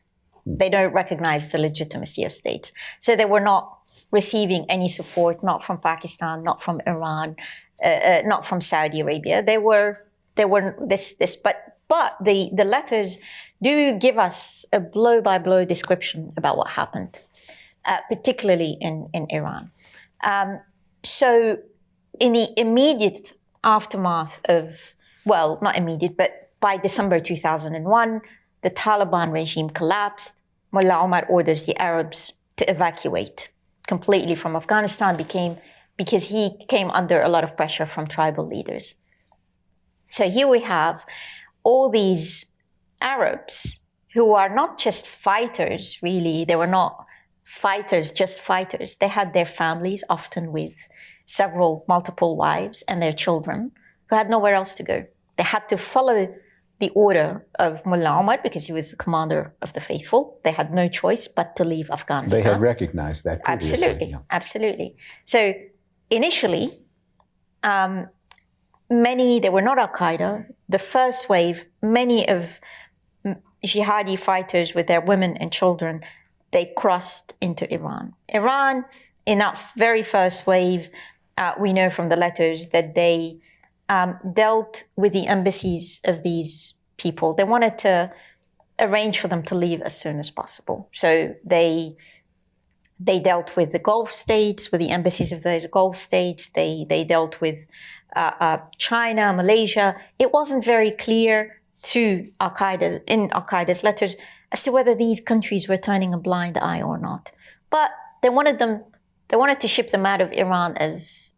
They don't recognize the legitimacy of states. So they were not receiving any support, not from Pakistan, not from Iran, not from Saudi Arabia. They were this, but the letters do give us a blow-by-blow description about what happened, particularly in Iran. So in the immediate aftermath of, well, not immediate, but by December 2001, the Taliban regime collapsed. Mullah Omar orders the Arabs to evacuate completely from Afghanistan because he came under a lot of pressure from tribal leaders. So here we have all these Arabs who are not just fighters, really. They were not fighters, just fighters. They had their families, often with multiple wives and their children, who had nowhere else to go. They had to follow the order of Mullah Omar because he was the commander of the faithful. They had no choice but to leave Afghanistan. They had recognized that previously. Absolutely, yeah. absolutely. So initially, they were not al-Qaeda. The first wave, many of jihadi fighters with their women and children, they crossed into Iran. Iran, in that very first wave, we know from the letters that they dealt with the embassies of these people. They wanted to arrange for them to leave as soon as possible. So they dealt with the Gulf states, with the embassies of those Gulf states. They dealt with China, Malaysia. It wasn't very clear to Al-Qaeda, in Al-Qaeda's letters, as to whether these countries were turning a blind eye or not. But they wanted to ship them out of Iran as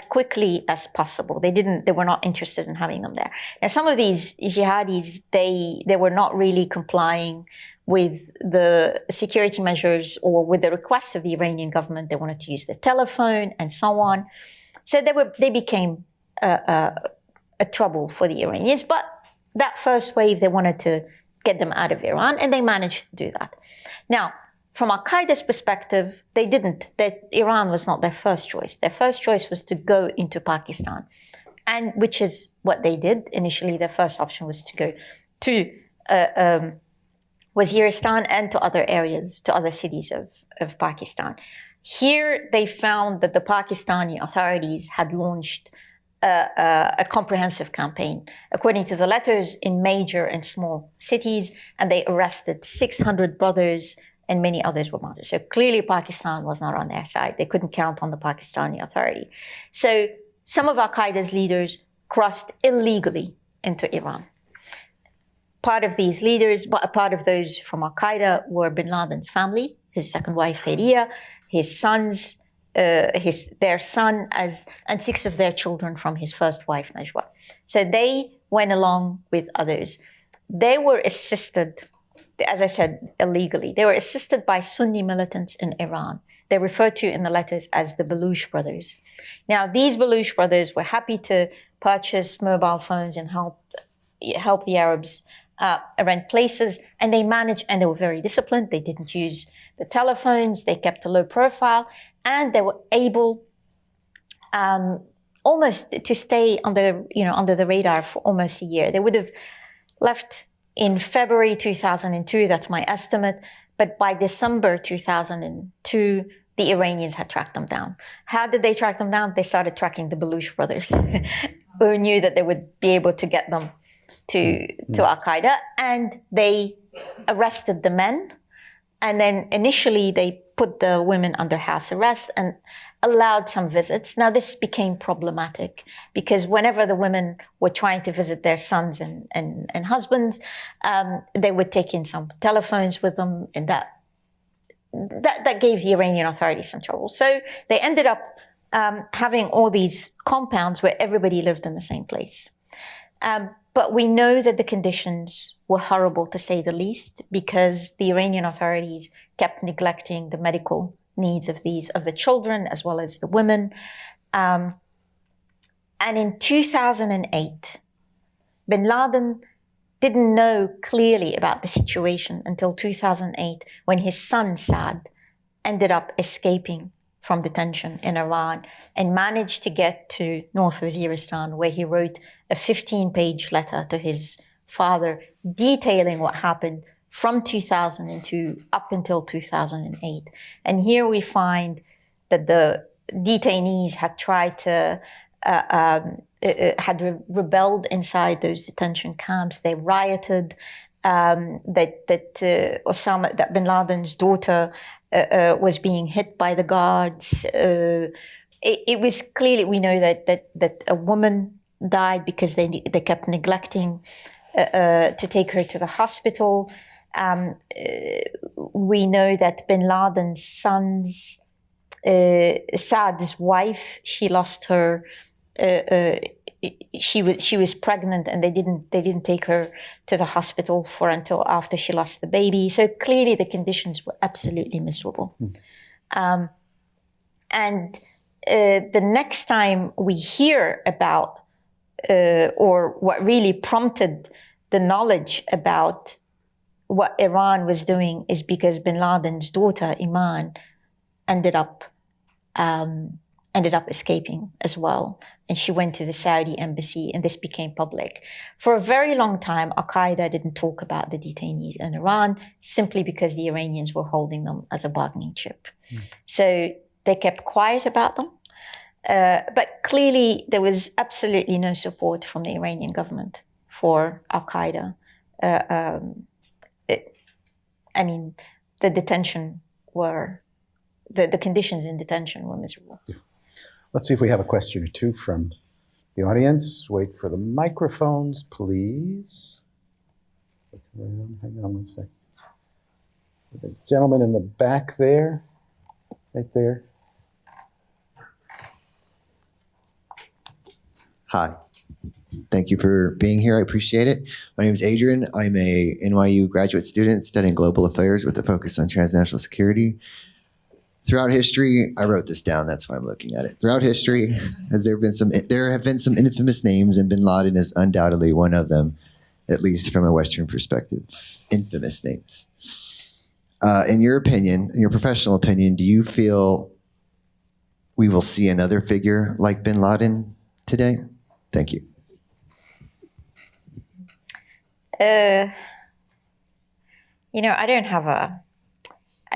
quickly as possible. They were not interested in having them there. And some of these jihadis, they were not really complying with the security measures or with the requests of the Iranian government. They wanted to use the telephone and so on. So they became a trouble for the Iranians. But that first wave, they wanted to get them out of Iran, and they managed to do that. Now, from Al-Qaeda's perspective, they didn't. Iran was not their first choice. Their first choice was to go into Pakistan, and which is what they did. Initially, their first option was to go to Waziristan and to other areas, to other cities of Pakistan. Here, they found that the Pakistani authorities had launched a comprehensive campaign, according to the letters, in major and small cities, and they arrested 600 brothers, and many others were martyred. So clearly Pakistan was not on their side. They couldn't count on the Pakistani authority. So some of Al-Qaeda's leaders crossed illegally into Iran. Part of these leaders, part of those from Al-Qaeda were bin Laden's family, his second wife, Khairia, his sons, their son, and 6 of their children from his first wife, Najwa. So they went along with others. They were assisted, as I said, illegally. They were assisted by Sunni militants in Iran. They're referred to in the letters as the Baluch brothers. Now, these Baluch brothers were happy to purchase mobile phones and help the Arabs rent places, and they managed, and they were very disciplined. They didn't use the telephones. They kept a low profile, and they were able almost to stay under the radar for almost a year. They would have left in February 2002, that's my estimate, but by December 2002, the Iranians had tracked them down. How did they track them down? They started tracking the Baluch brothers, who knew that they would be able to get them to Al-Qaeda, and they arrested the men, and then initially they put the women under house arrest and allowed some visits. Now, this became problematic because whenever the women were trying to visit their sons and husbands, they would take in some telephones with them, and that gave the Iranian authorities some trouble. So they ended up having all these compounds where everybody lived in the same place. But we know that the conditions were horrible, to say the least, because the Iranian authorities kept neglecting the medical needs of the children as well as the women. And in 2008, bin Laden didn't know clearly about the situation until 2008, when his son Saad ended up escaping from detention in Iran and managed to get to North Waziristan, where he wrote a 15-page letter to his father detailing what happened from 2002 up until 2008. And here we find that the detainees had tried to, rebelled inside those detention camps. They rioted, that bin Laden's daughter was being hit by the guards. It was clearly, we know that a woman died because they kept neglecting to take her to the hospital. We know that bin Laden's son's, Saad's wife, she lost her, she was pregnant, and they didn't take her to the hospital until after she lost the baby. So clearly the conditions were absolutely miserable. And the next time we hear about, or what really prompted the knowledge about what Iran was doing, is because bin Laden's daughter, Iman, ended up escaping as well. And she went to the Saudi embassy, and this became public. For a very long time, al-Qaeda didn't talk about the detainees in Iran, simply because the Iranians were holding them as a bargaining chip. So they kept quiet about them. But clearly, there was absolutely no support from the Iranian government for al-Qaeda. The detention the conditions in detention were miserable. Yeah. Let's see if we have a question or two from the audience. Wait for the microphones, please. Hang on one second. The gentleman in the back there, right there. Hi. Thank you for being here. I appreciate it. My name is Adrian. I'm a NYU graduate student studying global affairs with a focus on transnational security. Throughout history, I wrote this down, that's why I'm looking at it. Throughout history, there have been some infamous names, and bin Laden is undoubtedly one of them, at least from a Western perspective. Infamous names. In your opinion, in your professional opinion, do you feel we will see another figure like bin Laden today? Thank you. I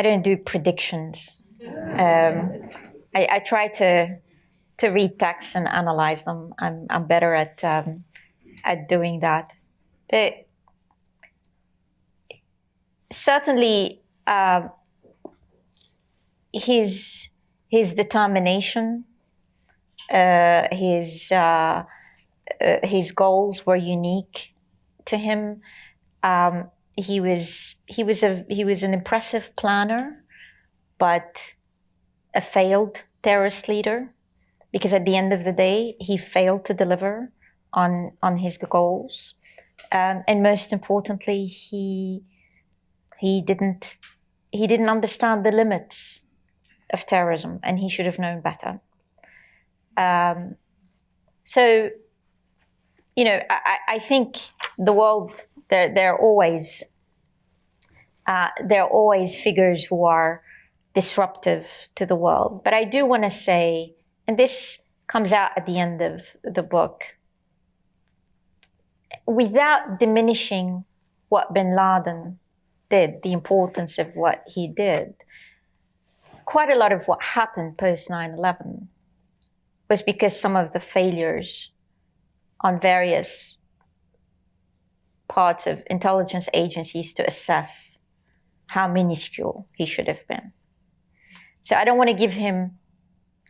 don't do predictions. I try to read texts and analyze them. I'm better at doing that. But certainly, his determination, his goals were unique to him. He was an impressive planner, but a failed terrorist leader, because at the end of the day, he failed to deliver on his goals. And most importantly, he didn't understand the limits of terrorism, and he should have known better. So, I think the world, there are always figures who are disruptive to the world. But I do want to say, and this comes out at the end of the book, without diminishing what bin Laden did, the importance of what he did, quite a lot of what happened post 9/11 was because some of the failures on various parts of intelligence agencies to assess how minuscule he should have been. So I don't want to give him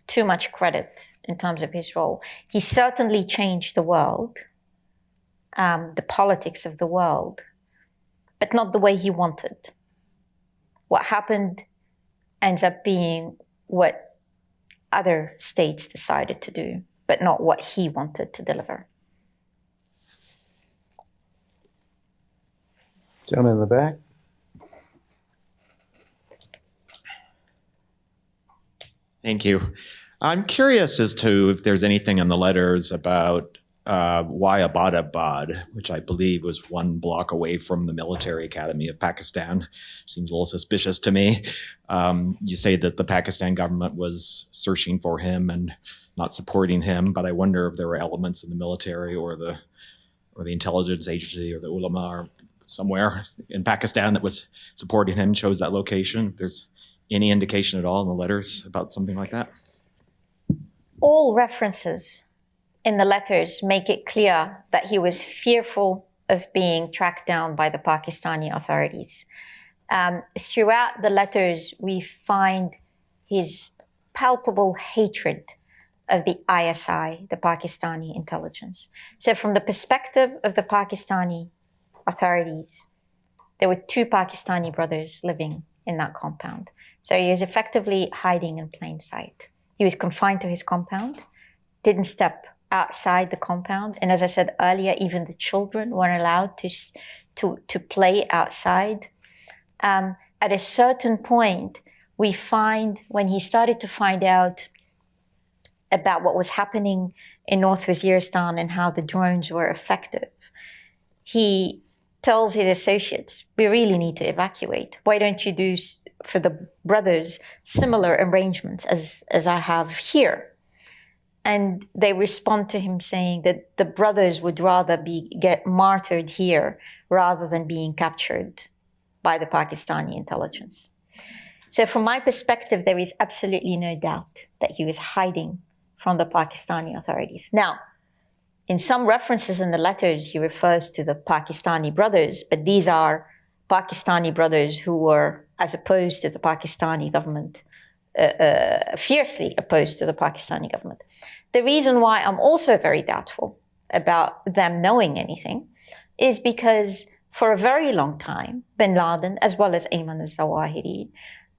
too much credit in terms of his role. He certainly changed the world, the politics of the world, but not the way he wanted. What happened ends up being what other states decided to do, but not what he wanted to deliver. Gentleman in the back. Thank you. I'm curious as to if there's anything in the letters about why Abbottabad, which I believe was one block away from the military academy of Pakistan, seems a little suspicious to me. You say that the Pakistan government was searching for him and not supporting him, but I wonder if there were elements in the military or the intelligence agency or the ulama or somewhere in Pakistan that was supporting him, chose that location. If there's any indication at all in the letters about something like that? All references in the letters make it clear that he was fearful of being tracked down by the Pakistani authorities. Throughout the letters, we find his palpable hatred of the ISI, the Pakistani intelligence. So from the perspective of the Pakistani authorities, there were 2 Pakistani brothers living in that compound. So he was effectively hiding in plain sight. He was confined to his compound, didn't step outside the compound. And as I said earlier, even the children weren't allowed to play outside. At a certain point, we find, when he started to find out about what was happening in North Waziristan and how the drones were effective, he tells his associates, we really need to evacuate. Why don't you do for the brothers similar arrangements as I have here? And they respond to him saying that the brothers would rather get martyred here rather than being captured by the Pakistani intelligence. So from my perspective, there is absolutely no doubt that he was hiding from the Pakistani authorities. Now, in some references in the letters, he refers to the Pakistani brothers, but these are Pakistani brothers who were, as opposed to the Pakistani government, fiercely opposed to the Pakistani government. The reason why I'm also very doubtful about them knowing anything is because for a very long time, bin Laden, as well as Ayman al-Zawahiri,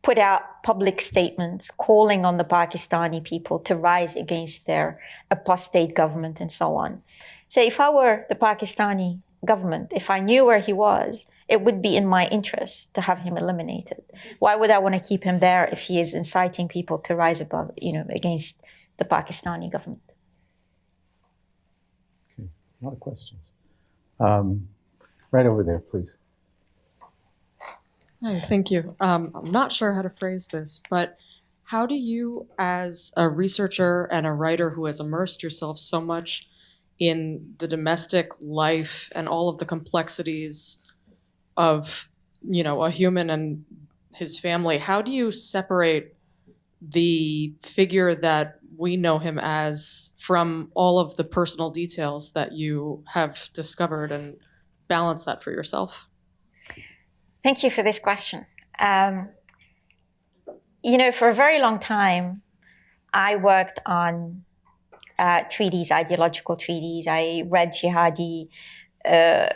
put out public statements calling on the Pakistani people to rise against their apostate government and so on. So if I were the Pakistani government, if I knew where he was, it would be in my interest to have him eliminated. Why would I want to keep him there if he is inciting people to rise above, against the Pakistani government? Okay, a lot of questions. Right over there, please. Hi, thank you. I'm not sure how to phrase this, but how do you, as a researcher and a writer who has immersed yourself so much in the domestic life and all of the complexities of, a human and his family, how do you separate the figure that we know him as from all of the personal details that you have discovered and balance that for yourself? Thank you for this question. For a very long time, I worked on treaties, ideological treaties. I read jihadi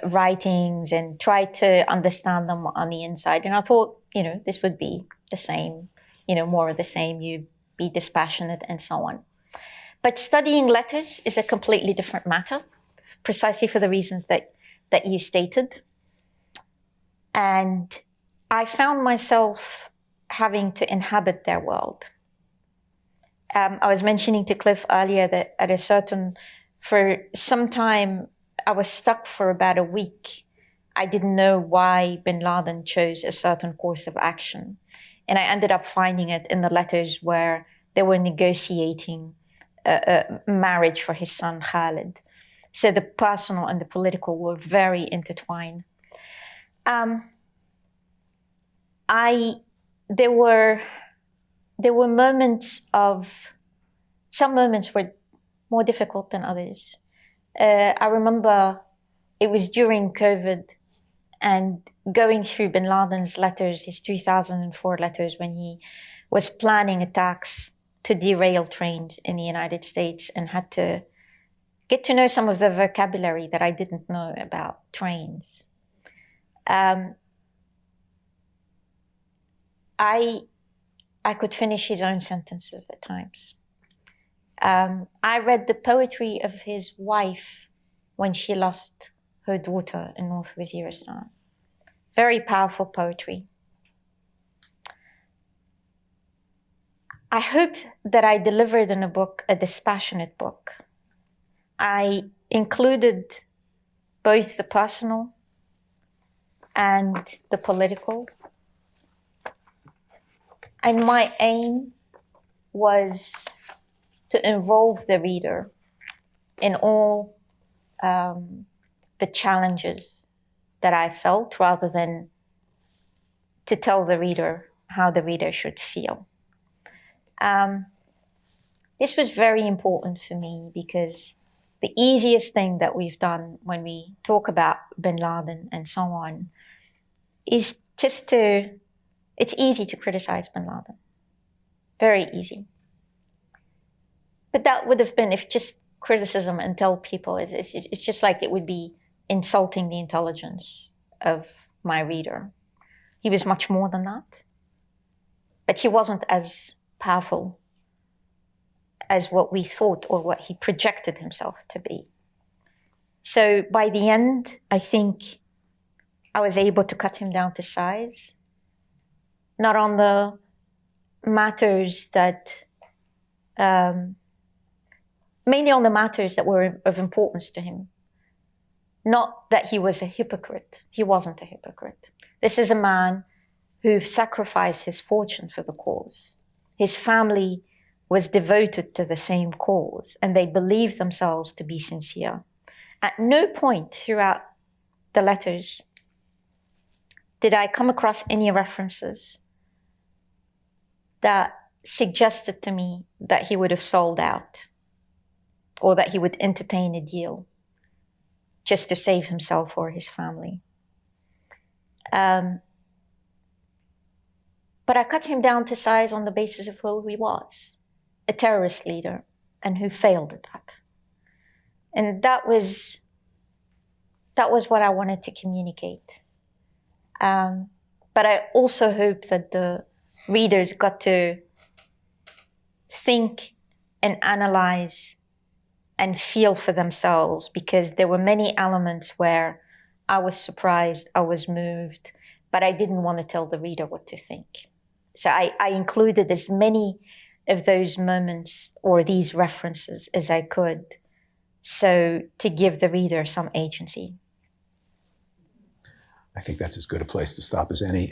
writings and tried to understand them on the inside. And I thought, this would be the same, more of the same. You be dispassionate and so on. But studying letters is a completely different matter, precisely for the reasons that you stated. And I found myself having to inhabit their world. I was mentioning to Cliff earlier that for some time, I was stuck for about a week. I didn't know why bin Laden chose a certain course of action. And I ended up finding it in the letters where they were negotiating a marriage for his son Khalid. So the personal and the political were very intertwined. There were moments some moments were more difficult than others. I remember it was during COVID and going through bin Laden's letters, his 2004 letters, when he was planning attacks to derail trains in the United States, and had to get to know some of the vocabulary that I didn't know about trains. I could finish his own sentences at times. I read the poetry of his wife when she lost her daughter in North Waziristan. Very powerful poetry. I hope that I delivered in a book a dispassionate book. I included both the personal and the political. And my aim was to involve the reader in all the challenges that I felt, rather than to tell the reader how the reader should feel. This was very important for me because the easiest thing that we've done when we talk about bin Laden and so on is it's easy to criticize bin Laden. Very easy. But that would have been if just criticism and tell people, it's just like it would be insulting the intelligence of my reader. He was much more than that. But he wasn't as powerful as what we thought or what he projected himself to be. So by the end, I think I was able to cut him down to size, not on the matters that, mainly on the matters that were of importance to him. Not that he was a hypocrite. He wasn't a hypocrite. This is a man who sacrificed his fortune for the cause. His family was devoted to the same cause, and they believed themselves to be sincere. At no point throughout the letters did I come across any references that suggested to me that he would have sold out or that he would entertain a deal just to save himself or his family. But I cut him down to size on the basis of who he was, a terrorist leader, and who failed at that. And that was what I wanted to communicate. But I also hope that the readers got to think and analyze and feel for themselves, because there were many elements where I was surprised, I was moved, but I didn't want to tell the reader what to think. So I included as many of those moments or these references as I could, so to give the reader some agency. I think that's as good a place to stop as any.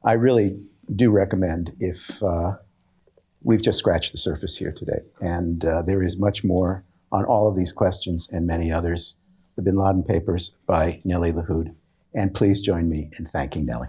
I really do recommend, if we've just scratched the surface here today, and there is much more on all of these questions and many others. The Bin Laden Papers by Nelly Lahoud. And please join me in thanking Nelly.